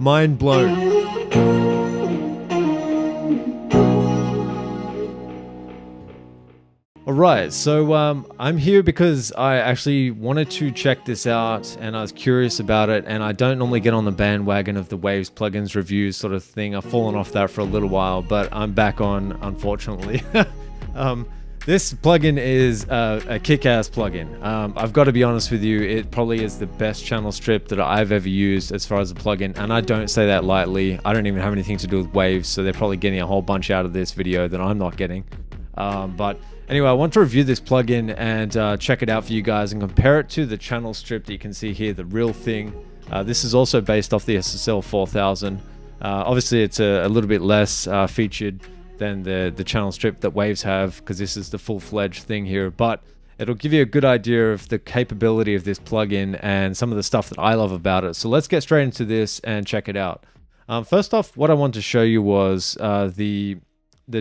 Mind blown. Alright, so I'm here because I actually wanted to check this out and I was curious about it, and I don't normally get on the bandwagon of the Waves plugins reviews sort of thing. I've fallen off that for a little while, but I'm back on, unfortunately. This plugin is a kick-ass plugin. I've got to be honest with you, it probably is the best channel strip that I've ever used as far as a plugin, and I don't say that lightly. I don't even have anything to do with Waves, so they're probably getting a whole bunch out of this video that I'm not getting. But anyway, I want to review this plugin and check it out for you guys and compare it to the channel strip that you can see here, the real thing. This is also based off the SSL 4000. Obviously, it's a little bit less featured than the channel strip that Waves have, because this is the full-fledged thing here, but it'll give you a good idea of the capability of this plugin and some of the stuff that I love about it. So let's get straight into this and check it out. First off, what I wanted to show you was the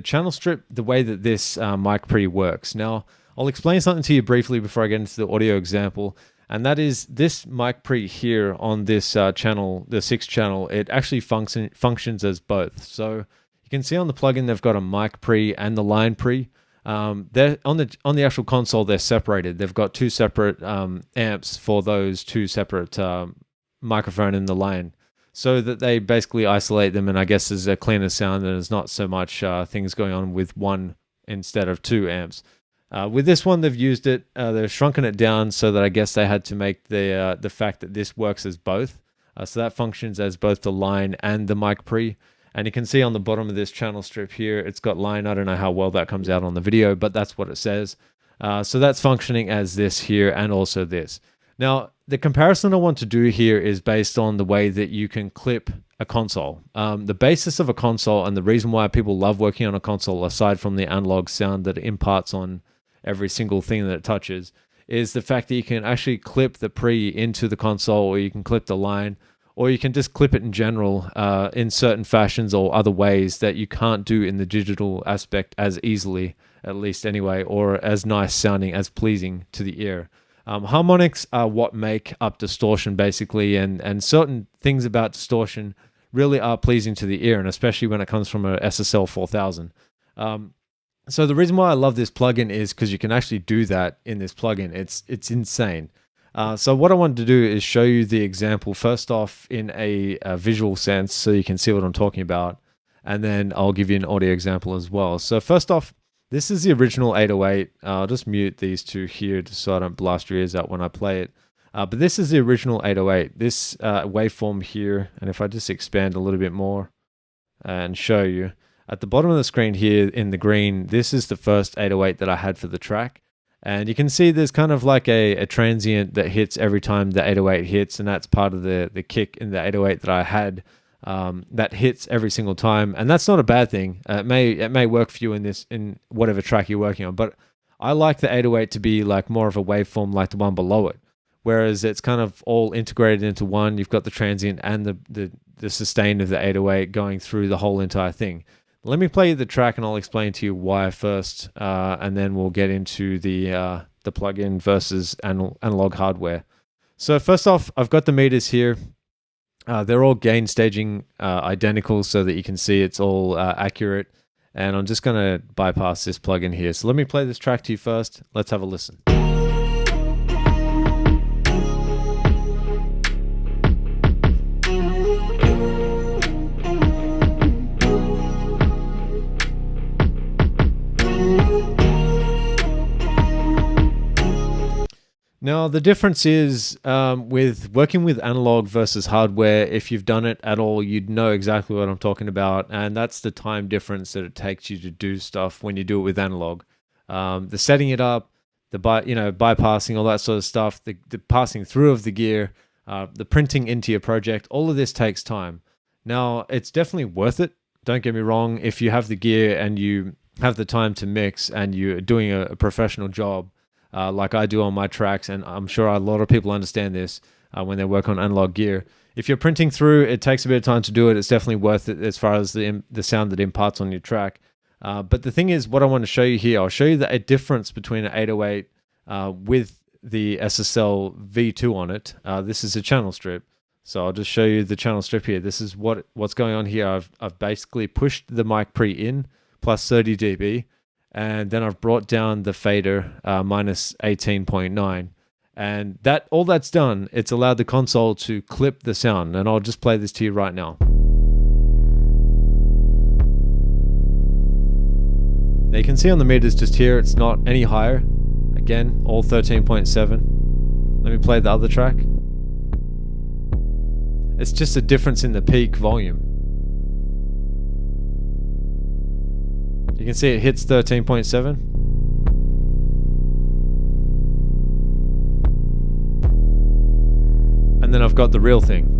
channel strip, the way that this mic pre works. Now, I'll explain something to you briefly before I get into the audio example, and that is this mic pre here on this channel, the 6th channel, it actually functions as both. So you can see on the plugin they've got a mic pre and the line pre. They're on the actual console, they're separated. They've got two separate amps for those two separate microphone and the line, so that they basically isolate them, and I guess there's a cleaner sound and there's not so much things going on with one instead of two amps. With this one, they've used it, they've shrunken it down so that I guess they had to make the fact that this works as both. So that functions as both the line and the mic pre. And you can see on the bottom of this channel strip here, it's got line. I don't know how well that comes out on the video, but that's what it says. So that's functioning as this here and also this. Now, the comparison I want to do here is based on the way that you can clip a console. The basis of a console, and the reason why people love working on a console, aside from the analog sound that it imparts on every single thing that it touches, is the fact that you can actually clip the pre into the console, or you can clip the line, or you can just clip it in general in certain fashions or other ways that you can't do in the digital aspect as easily, at least anyway, or as nice sounding, as pleasing to the ear. Harmonics are what make up distortion, basically, and certain things about distortion really are pleasing to the ear, and especially when it comes from a SSL 4000. So the reason why I love this plugin is because you can actually do that in this plugin. It's insane. So what I wanted to do is show you the example first off in a visual sense, so you can see what I'm talking about, and then I'll give you an audio example as well. So first off, this is the original 808. I'll just mute these two here just so I don't blast your ears out when I play it. But this is the original 808. This waveform here, and if I just expand a little bit more and show you, at the bottom of the screen here in the green, this is the first 808 that I had for the track. And you can see there's kind of like a transient that hits every time the 808 hits, and that's part of the kick in the 808 that I had. That hits every single time, and that's not a bad thing. It may work for you in whatever track you're working on, but I like the 808 to be like more of a waveform like the one below it, whereas it's kind of all integrated into one. You've got the transient and the sustain of the 808 going through the whole entire thing. Let me play you the track and I'll explain to you why first, and then we'll get into the plugin versus analog hardware. So first off, I've got the meters here. They're all gain staging identical so that you can see it's all accurate. And I'm just going to bypass this plugin here. So let me play this track to you first. Let's have a listen. Now, the difference is with working with analog versus hardware, if you've done it at all, you'd know exactly what I'm talking about. And that's the time difference that it takes you to do stuff when you do it with analog. The setting it up, the bypassing, all that sort of stuff, the passing through of the gear, the printing into your project, all of this takes time. Now, it's definitely worth it. Don't get me wrong. If you have the gear and you have the time to mix and you're doing a professional job, like I do on my tracks, and I'm sure a lot of people understand this when they work on analog gear. If you're printing through, it takes a bit of time to do it. It's definitely worth it as far as the sound that imparts on your track. But the thing is, what I want to show you here, I'll show you a difference between an 808 with the SSL V2 on it. This is a channel strip. So I'll just show you the channel strip here. This is what's going on here. I've basically pushed the mic pre in plus 30 dB, and then I've brought down the fader minus 18.9. And all that's done, it's allowed the console to clip the sound. And I'll just play this to you right now. Now you can see on the meters just here, it's not any higher. Again, all 13.7. Let me play the other track. It's just a difference in the peak volume. You can see it hits 13.7. And then I've got the real thing.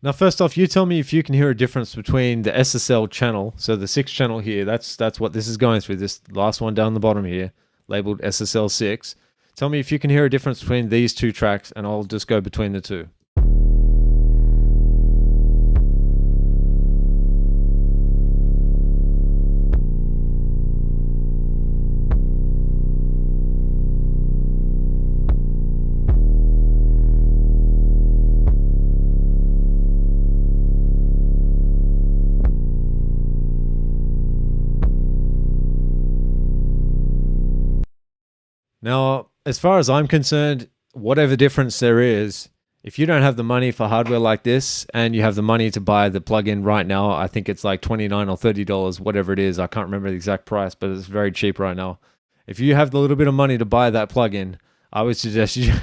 Now, first off, you tell me if you can hear a difference between the SSL channel, so the 6th channel here, that's what this is going through, this last one down the bottom here, labeled SSL 6. Tell me if you can hear a difference between these two tracks, and I'll just go between the two. Now, as far as I'm concerned, whatever difference there is, if you don't have the money for hardware like this and you have the money to buy the plugin right now, I think it's like $29 or $30, whatever it is. I can't remember the exact price, but it's very cheap right now. If you have the little bit of money to buy that plugin, I would suggest you...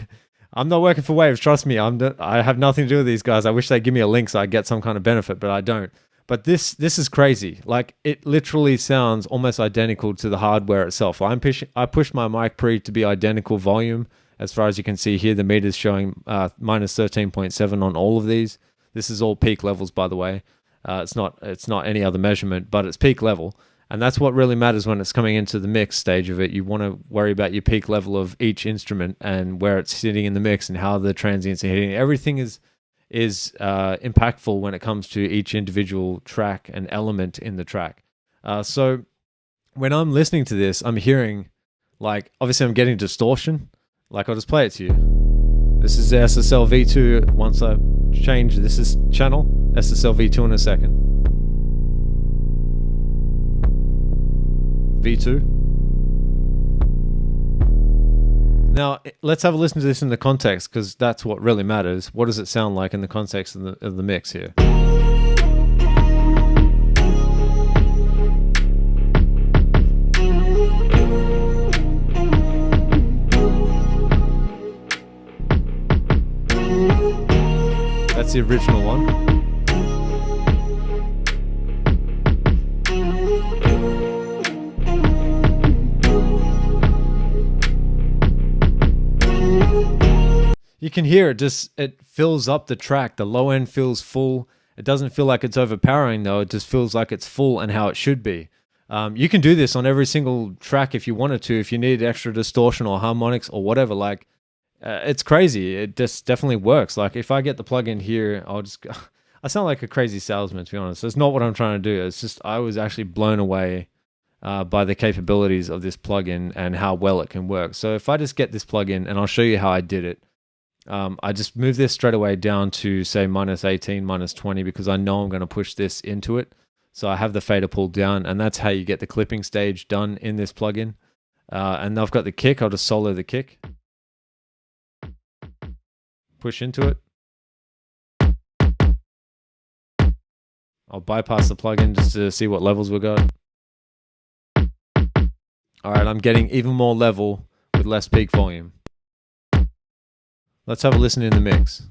I'm not working for Waves, trust me. I have nothing to do with these guys. I wish they'd give me a link so I get some kind of benefit, but I don't. But this is crazy. Like, it literally sounds almost identical to the hardware itself. I pushed my mic pre to be identical volume. As far as you can see here, the meter's showing minus 13.7 on all of these. This is all peak levels, by the way. It's not any other measurement, but it's peak level. And that's what really matters when it's coming into the mix stage of it. You want to worry about your peak level of each instrument and where it's sitting in the mix and how the transients are hitting. Everything is impactful when it comes to each individual track and element in the track. So when I'm listening to this, I'm hearing, like, obviously I'm getting distortion. Like, I'll just play it to you. This is the SSL V2. Once I change, this is channel, SSL V2 in a second. V2. Now, let's have a listen to this in the context, because that's what really matters. What does it sound like in the context of the mix here? That's the original one. You can hear it it fills up the track. The low end feels full. It doesn't feel like it's overpowering though. It just feels like it's full and how it should be. You can do this on every single track if you wanted to, if you need extra distortion or harmonics or whatever. Like, it's crazy. It just definitely works. Like, if I get the plugin here, I sound like a crazy salesman, to be honest. It's not what I'm trying to do. It's just, I was actually blown away by the capabilities of this plugin and how well it can work. So if I just get this plugin, and I'll show you how I did it. I just move this straight away down to, say, minus 18, minus 20, because I know I'm going to push this into it. So I have the fader pulled down, and that's how you get the clipping stage done in this plugin. And I've got the kick. I'll just solo the kick. Push into it. I'll bypass the plugin just to see what levels we got. All right, I'm getting even more level with less peak volume. Let's have a listen in the mix.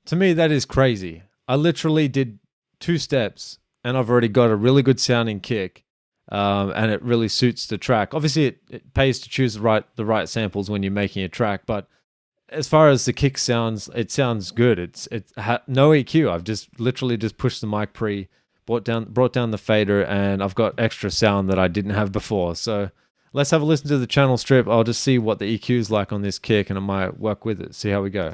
To me, that is crazy. I literally did 2 steps and I've already got a really good sounding kick, and it really suits the track. Obviously, it pays to choose the right samples when you're making a track, but as far as the kick sounds, it sounds good. It's no EQ. I've just literally just pushed the mic pre, brought down the fader, and I've got extra sound that I didn't have before. So, let's have a listen to the channel strip. I'll just see what the EQ is like on this kick, and I might work with it, see how we go.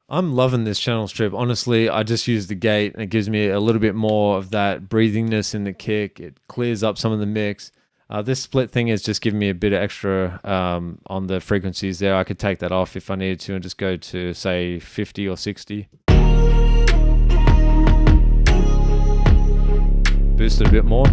I'm loving this channel strip. Honestly, I just use the gate and it gives me a little bit more of that breathingness in the kick. It clears up some of the mix. This split thing is just giving me a bit of extra on the frequencies there. I could take that off if I needed to and just go to, say, 50 or 60. Boost it a bit more.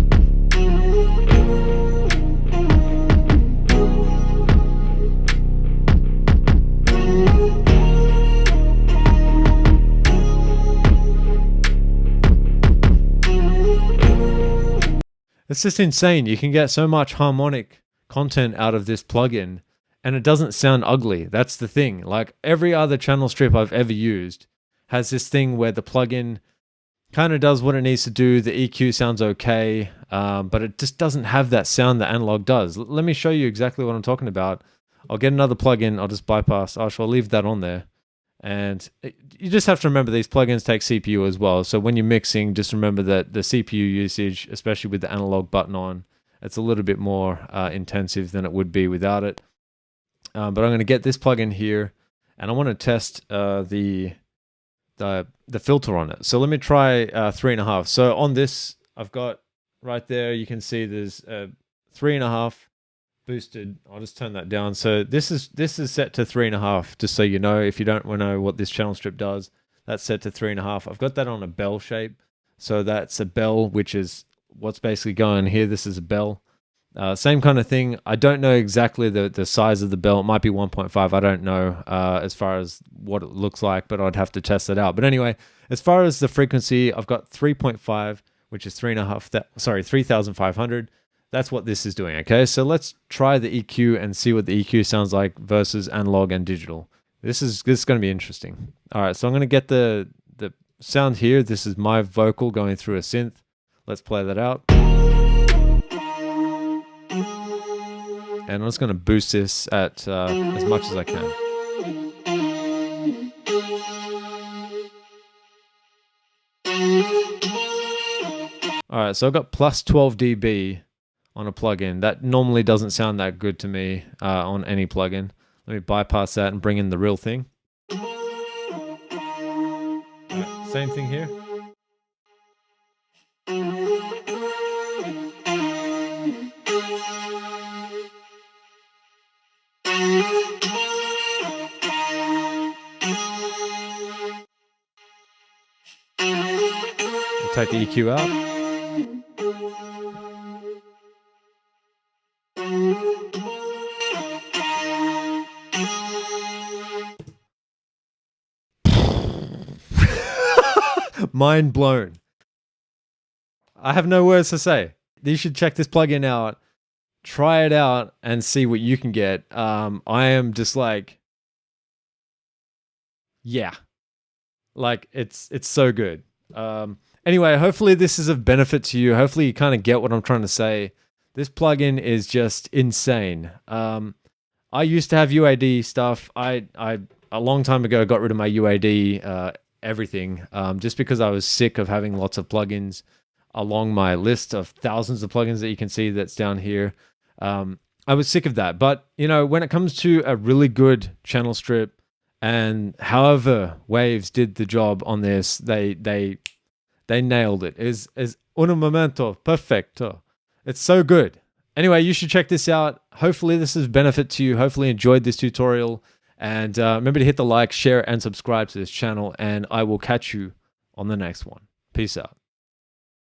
It's just insane. You can get so much harmonic content out of this plugin and it doesn't sound ugly. That's the thing. Like every other channel strip I've ever used has this thing where the plugin kind of does what it needs to do. The EQ sounds okay, but it just doesn't have that sound that analog does. Let me show you exactly what I'm talking about. I'll get another plugin. I'll just bypass. I'll leave that on there. And you just have to remember these plugins take CPU as well. So when you're mixing, just remember that the CPU usage, especially with the analog button on, it's a little bit more intensive than it would be without it. But I'm going to get this plugin here, and I want to test the filter on it. So let me try 3.5. So on this, I've got right there, you can see there's 3.5. boosted. I'll just turn that down. So this is set to 3.5, just so you know, if you don't want to know what this channel strip does, that's set to 3.5. I've got that on a bell shape. So that's a bell, which is what's basically going here. This is a bell. Same kind of thing. I don't know exactly the size of the bell. It might be 1.5. I don't know as far as what it looks like, but I'd have to test it out. But anyway, as far as the frequency, I've got 3.5, which is 3,500. That's what this is doing, okay? So let's try the EQ and see what the EQ sounds like versus analog and digital. This is going to be interesting. All right, so I'm going to get the sound here. This is my vocal going through a synth. Let's play that out. And I'm just going to boost this at as much as I can. All right, so I've got plus 12 dB on a plugin. That normally doesn't sound that good to me on any plugin. Let me bypass that and bring in the real thing. Right, same thing here. We'll take the EQ out. Mind blown. I have no words to say. You should check this plugin out, try it out, and see what you can get. I am just like, yeah, like it's so good. Anyway, hopefully this is of benefit to you. Hopefully you kind of get what I'm trying to say. This plugin is just insane. I used to have UAD stuff. I a long time ago got rid of my UAD everything just because I was sick of having lots of plugins along my list of thousands of plugins that you can see that's down here. I was sick of that. But you know, when it comes to a really good channel strip, and however Waves did the job on this, they nailed it. Is un momento perfecto. It's so good. Anyway, you should check this out. Hopefully this is benefit to you. Hopefully you enjoyed this tutorial. And remember to hit the like, share, and subscribe to this channel. And I will catch you on the next one. Peace out.